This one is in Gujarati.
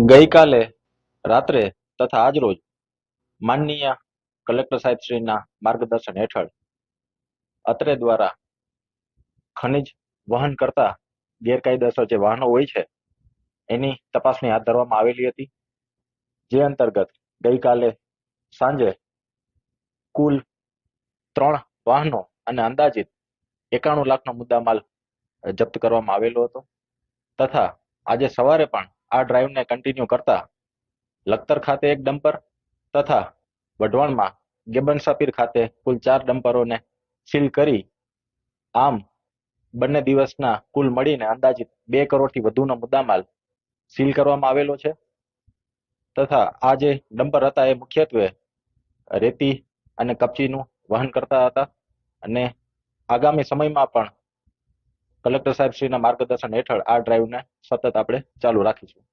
ગઈકાલે રાત્રે તથા આજરોજ માનનીય કલેક્ટર સાહેબશ્રીના માર્ગદર્શન હેઠળ અત્રે દ્વારા ખનિજ વહન કરતા ગેરકાયદેસર જે વાહનો હોય છે એની તપાસણી હાથ ધરવામાં આવેલી હતી, જે અંતર્ગત ગઈકાલે સાંજે કુલ 3 વાહનો અને અંદાજિત 91 લાખનો મુદ્દામાલ જપ્ત કરવામાં આવેલો હતો તથા આજે સવારે પણ આ ડ્રાઈવને કન્ટિન્યુ કરતા લખતર ખાતે એક ડમ્પર તથા વઢવાણમાં ગેબન સપીર ખાતે કુલ 4 ડમ્પરોને સીલ કરી આમ બંને દિવસના કુલ મળીને અંદાજિત 2 કરોડથી વધુનો મુદ્દામાલ સીલ કરવામાં આવેલો છે તથા આ જે ડમ્પર હતા એ મુખ્યત્વે રેતી અને કપચીનું વહન કરતા હતા અને આગામી સમયમાં પણ કલેક્ટર સાહેબશ્રીના માર્ગદર્શન હેઠળ આ ડ્રાઈવને સતત આપણે ચાલુ રાખીશું.